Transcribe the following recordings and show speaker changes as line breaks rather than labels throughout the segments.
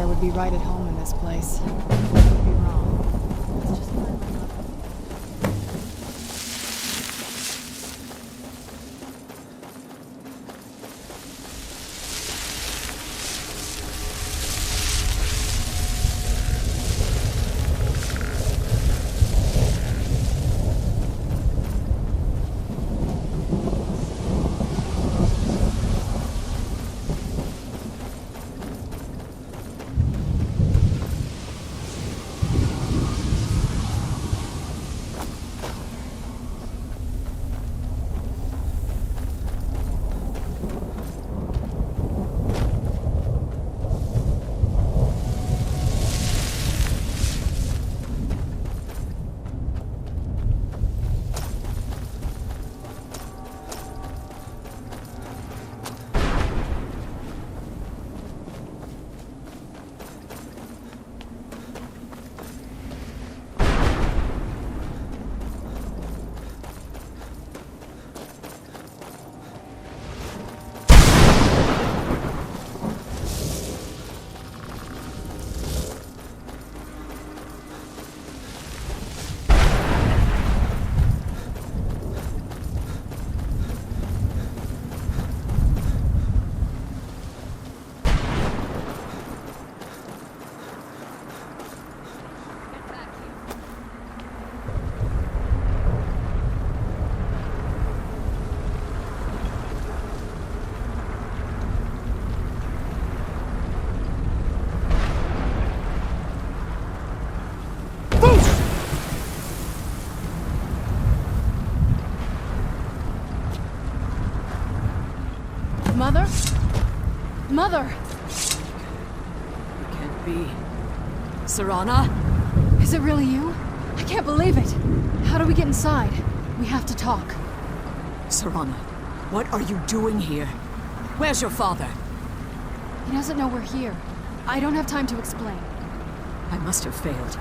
vampire would be right at home in this place. I could be wrong. It's just my luck. Mother? Mother!
It can't be. Serana?
Is it really you? I can't believe it. How do we get inside? We have to talk.
Serana, what are you doing here? Where's your father?
He doesn't know we're here. I don't have time to explain.
I must have failed.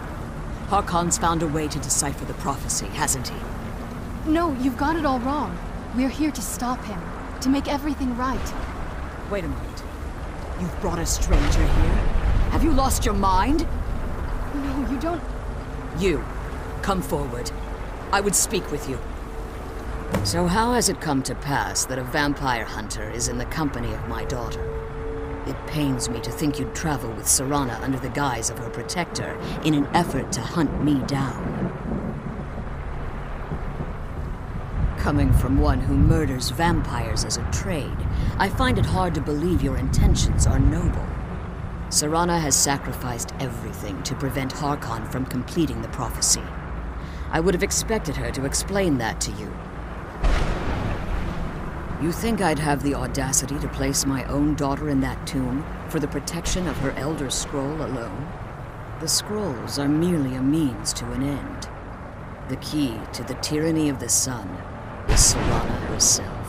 Harkon's found a way to decipher the prophecy, hasn't he?
No, you've got it all wrong. We're here to stop him. To make everything right.
Wait a moment. You've brought a stranger here? Have you lost your mind?
No, you don't...
You, come forward. I would speak with you. So how has it come to pass that a vampire hunter is in the company of my daughter? It pains me to think you'd travel with Serana under the guise of her protector in an effort to hunt me down. Coming from one who murders vampires as a trade, I find it hard to believe your intentions are noble. Serana has sacrificed everything to prevent Harkon from completing the prophecy. I would have expected her to explain that to you. You think I'd have the audacity to place my own daughter in that tomb for the protection of her Elder Scroll alone? The scrolls are merely a means to an end. The key to the tyranny of the sun is Serana herself.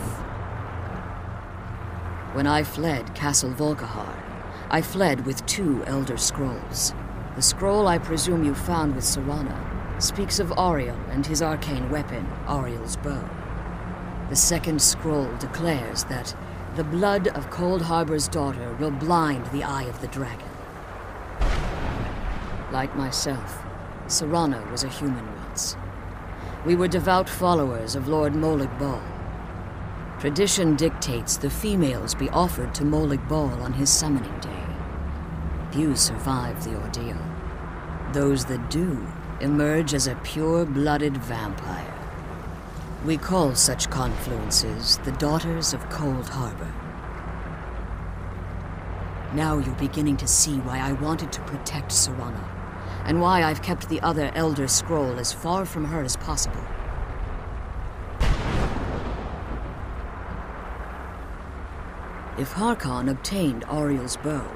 When I fled Castle Volkihar, I fled with 2 Elder Scrolls. The scroll I presume you found with Serana speaks of Auriel and his arcane weapon, Auriel's bow. The second scroll declares that the blood of Cold Harbor's daughter will blind the eye of the dragon. Like myself, Serana was a human once. We were devout followers of Lord Molig Bal. Tradition dictates the females be offered to Molig Bal on his summoning day. Few survive the ordeal. Those that do emerge as a pure-blooded vampire. We call such confluences the Daughters of Cold Harbor. Now you're beginning to see why I wanted to protect Serana, and why I've kept the other Elder Scroll as far from her as possible. If Harkon obtained Auriel's bow,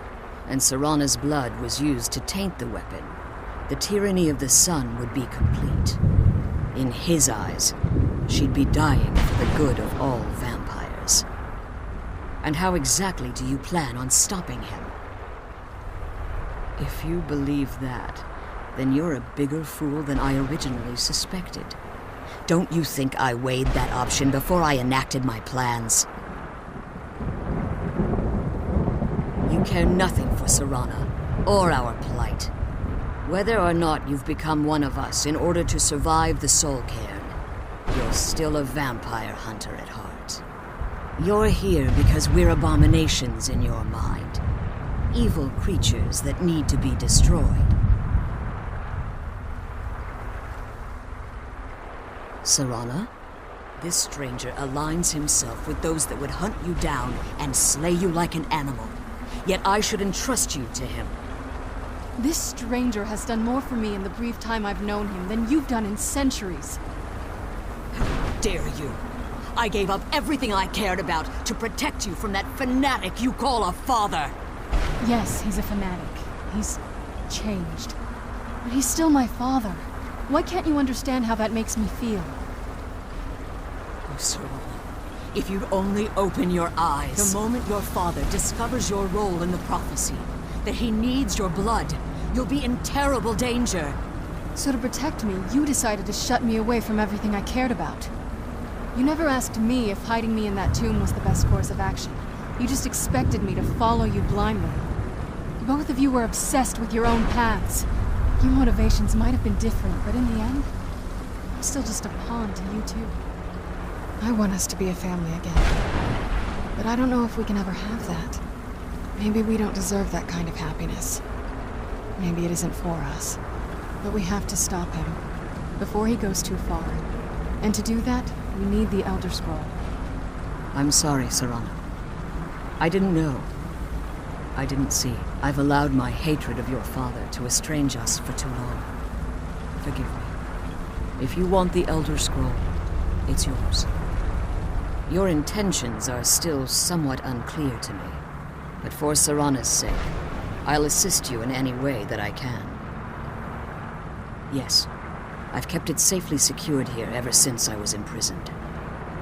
and Serana's blood was used to taint the weapon, the tyranny of the sun would be complete. In his eyes, she'd be dying for the good of all vampires. And how exactly do you plan on stopping him? If you believe that, then you're a bigger fool than I originally suspected. Don't you think I weighed that option before I enacted my plans? You care nothing for Serana, or our plight. Whether or not you've become one of us in order to survive the Soul Cairn, you're still a vampire hunter at heart. You're here because we're abominations in your mind. Evil creatures that need to be destroyed. Serana? This stranger aligns himself with those that would hunt you down and slay you like an animal. Yet I should entrust you to him.
This stranger has done more for me in the brief time I've known him than you've done in centuries.
How dare you! I gave up everything I cared about to protect you from that fanatic you call a father!
Yes, he's a fanatic. He's changed. But he's still my father. Why can't you understand how that makes me feel?
Oh, Serana, if you'd only open your eyes. The moment your father discovers your role in the prophecy, that he needs your blood, you'll be in terrible danger.
So to protect me, you decided to shut me away from everything I cared about. You never asked me if hiding me in that tomb was the best course of action. You just expected me to follow you blindly. Both of you were obsessed with your own paths. Your motivations might have been different, but in the end, I'm still just a pawn to you two. I want us to be a family again. But I don't know if we can ever have that. Maybe we don't deserve that kind of happiness. Maybe it isn't for us. But we have to stop him, before he goes too far. And to do that, we need the Elder Scroll.
I'm sorry, Serana. I didn't know. I didn't see. I've allowed my hatred of your father to estrange us for too long. Forgive me. If you want the Elder Scroll, it's yours. Your intentions are still somewhat unclear to me, but for Serana's sake, I'll assist you in any way that I can. Yes, I've kept it safely secured here ever since I was imprisoned.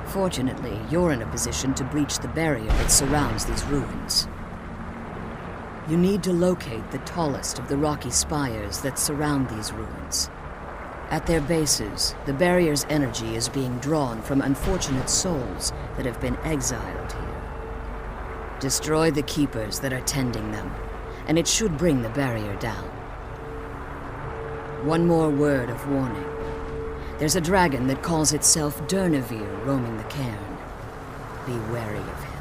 Fortunately, you're in a position to breach the barrier that surrounds these ruins. You need to locate the tallest of the rocky spires that surround these ruins. At their bases, the barrier's energy is being drawn from unfortunate souls that have been exiled here. Destroy the keepers that are tending them, and it should bring the barrier down. One more word of warning. There's a dragon that calls itself Durnevere roaming the cairn. Be wary of him.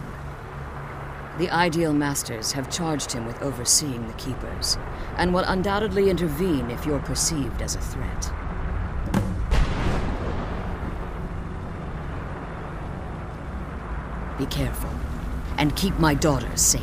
The Ideal Masters have charged him with overseeing the Keepers, and will undoubtedly intervene if you're perceived as a threat. Be careful, and keep my daughter safe.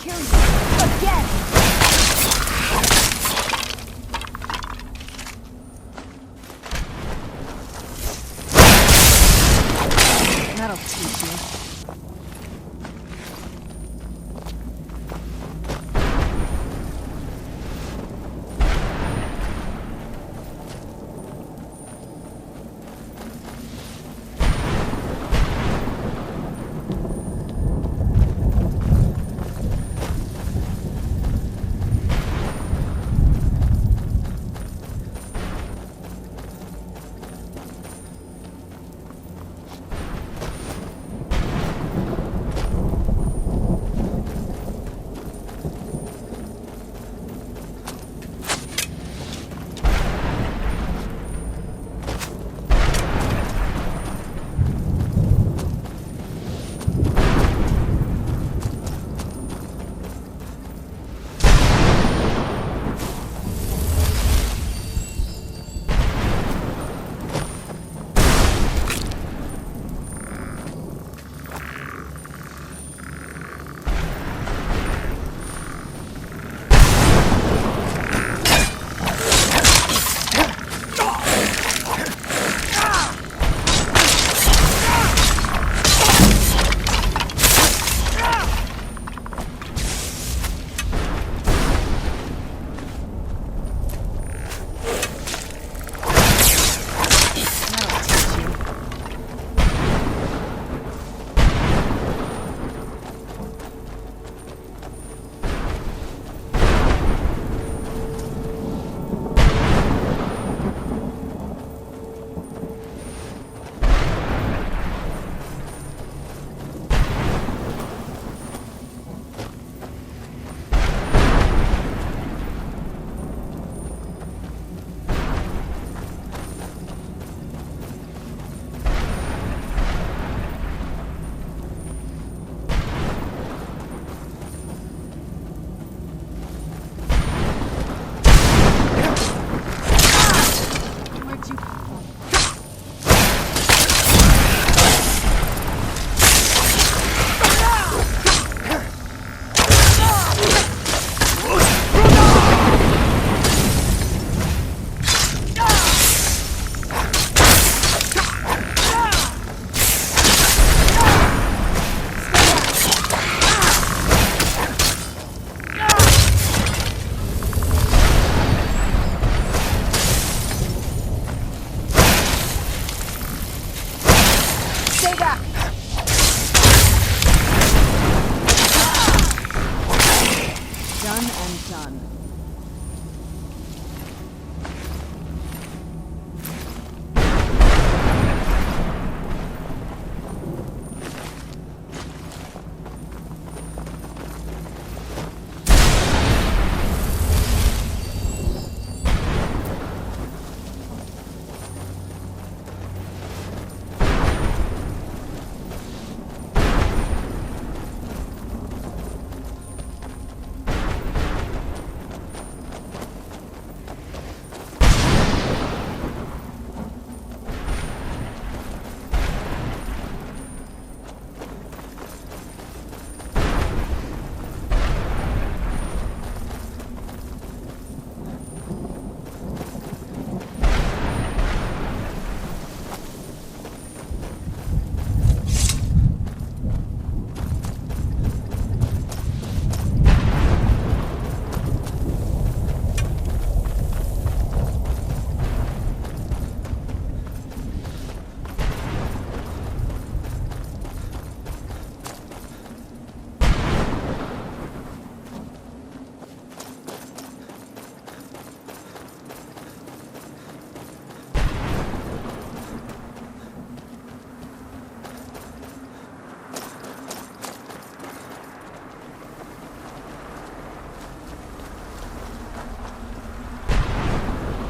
kill you. Again! That'll teach you.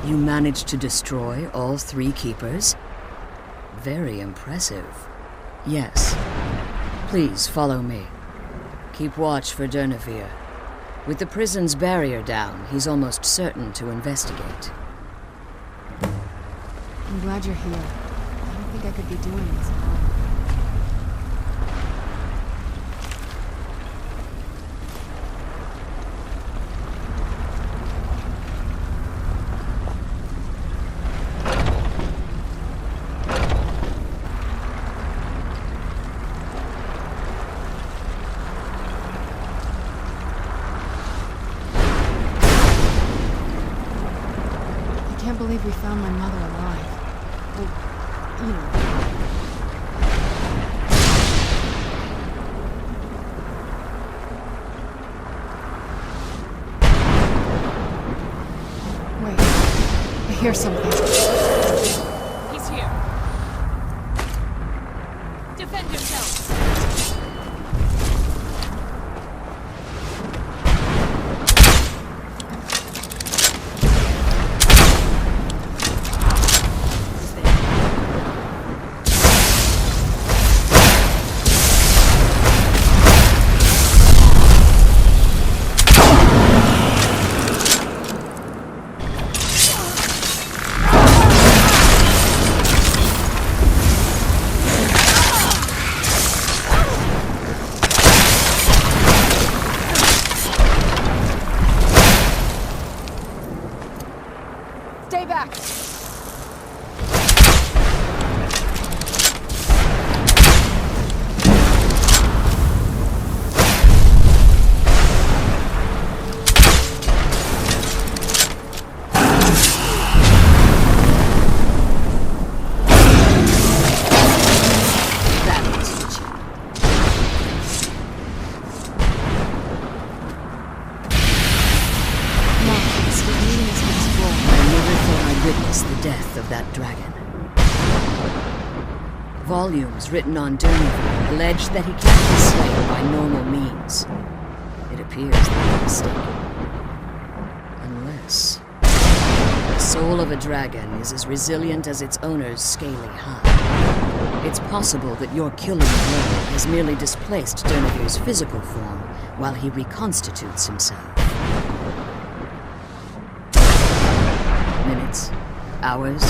You managed to destroy all 3 keepers? Very impressive. Yes. Please follow me. Keep watch for Durnevere. With the prison's barrier down, he's almost certain to investigate.
I'm glad you're here. I don't think I could be doing this alone. believe we found my mother alive. Well, you know. Wait, I hear something.
He's here. Defend yourself.
Stay back!
Witness the death of that dragon. Volumes written on Dermavir allege that he can't be slain by normal means. It appears they are mistaken. Unless the soul of a dragon is as resilient as its owner's scaly hide. It's possible that your killing blow has merely displaced Dermavir's physical form while he reconstitutes himself. Minutes, hours,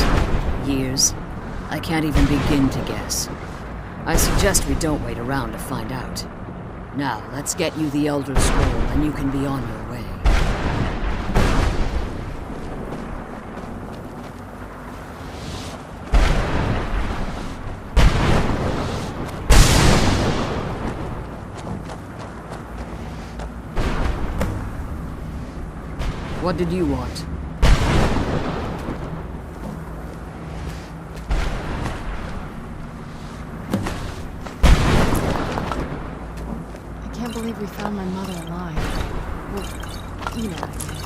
years. I can't even begin to guess. I suggest we don't wait around to find out. Now, let's get you the Elder Scroll and you can be on your way. What did you want?
I can't believe we found my mother alive. Well, you know what I mean.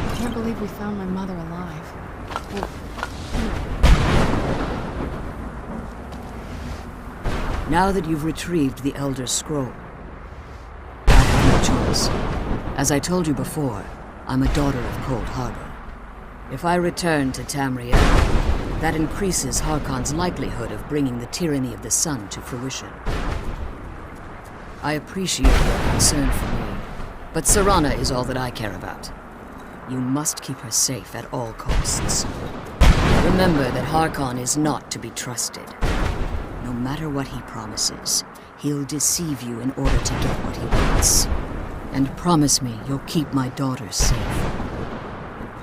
I can't believe we found my mother alive. Well, you know.
Now that you've retrieved the Elder Scroll, I have no choice. As I told you before, I'm a daughter of Cold Harbor. If I return to Tamriel, that increases Harkon's likelihood of bringing the tyranny of the sun to fruition. I appreciate your concern for me, but Serana is all that I care about. You must keep her safe at all costs. Remember that Harkon is not to be trusted. No matter what he promises, he'll deceive you in order to get what he wants. And promise me you'll keep my daughter safe.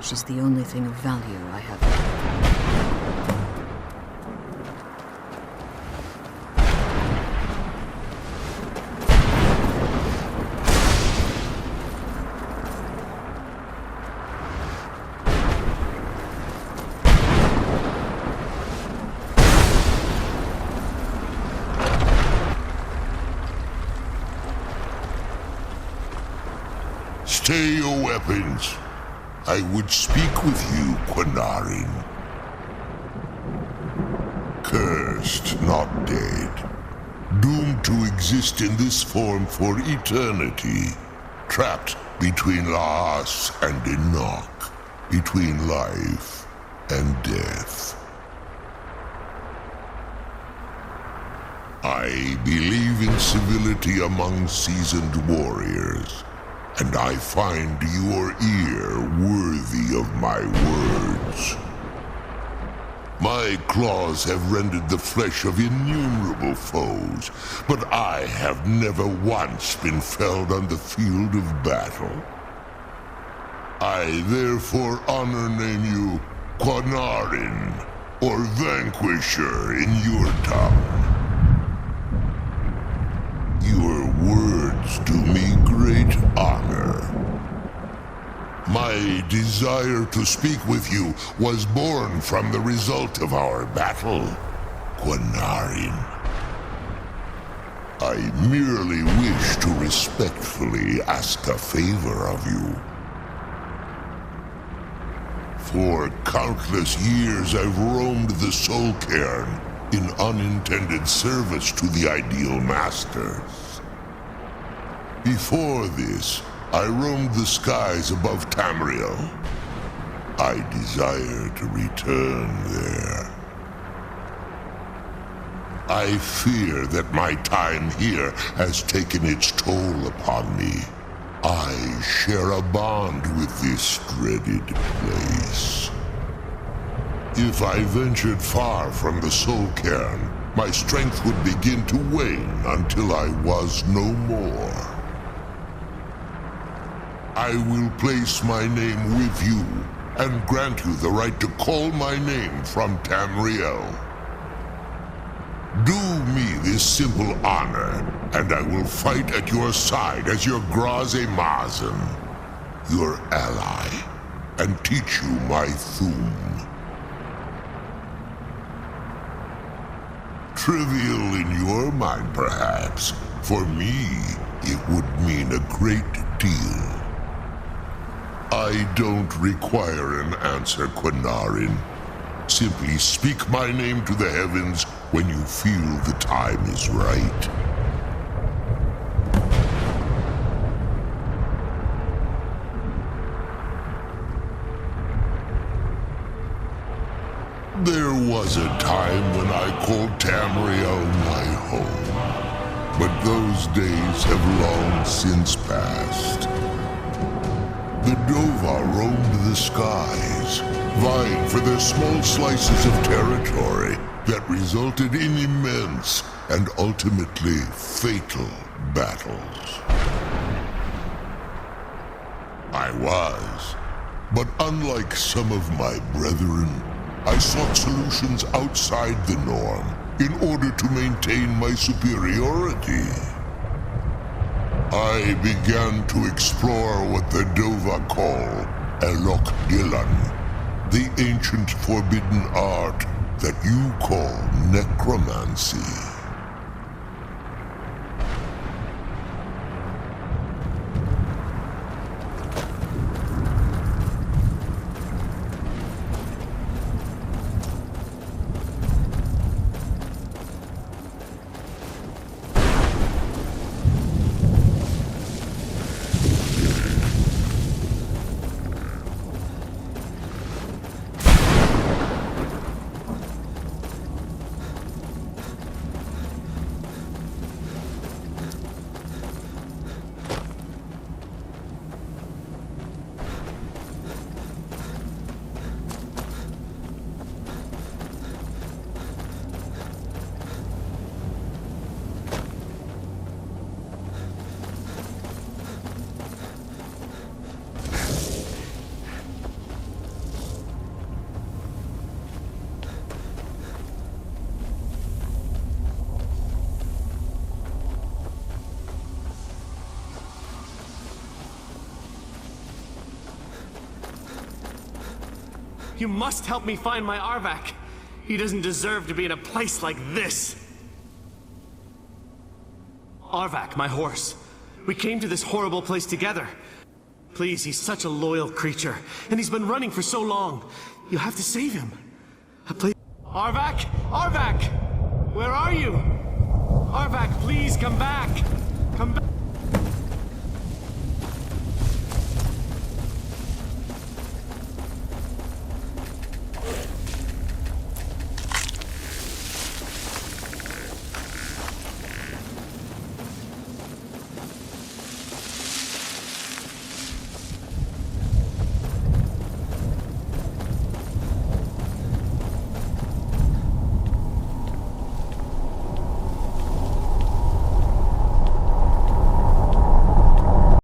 She's the only thing of value I have left.
Stay your weapons. I would speak with you, Quanarin. Cursed, not dead. Doomed to exist in this form for eternity. Trapped between Laas and Enoch. Between life and death. I believe in civility among seasoned warriors. And I find your ear worthy of my words. My claws have rended the flesh of innumerable foes, but I have never once been felled on the field of battle. I therefore name you Quanarin, or Vanquisher in your tongue. Your words words do me great honor. My desire to speak with you was born from the result of our battle, Quinarin. I merely wish to respectfully ask a favor of you. For countless years I've roamed the Soul Cairn in unintended service to the Ideal Masters. Before this, I roamed the skies above Tamriel. I desire to return there. I fear that my time here has taken its toll upon me. I share a bond with this dreaded place. If I ventured far from the Soul Cairn, my strength would begin to wane until I was no more. I will place my name with you and grant you the right to call my name from Tamriel. Do me this simple honor, and I will fight at your side as your Graze-Mazen, your ally, and teach you my Thum. Trivial in your mind, perhaps. For me, it would mean a great deal. I don't require an answer, Quinarin. Simply speak my name to the heavens when you feel the time is right. There was a time when I called Tamriel my home, but those days have long since passed. The Dova roamed the skies, vying for their small slices of territory that resulted in immense and ultimately fatal battles. I was, but unlike some of my brethren, I sought solutions outside the norm in order to maintain my superiority. I began to explore what the Dova call Elok Gillan, the ancient forbidden art that you call necromancy.
You must help me find my Arvak. He doesn't deserve to be in a place like this. Arvak, my horse. We came to this horrible place together. Please, he's such a loyal creature, and he's been running for so long. You have to save him. Please. Arvak! Arvak! Where are you? Arvak, please come back! Come back!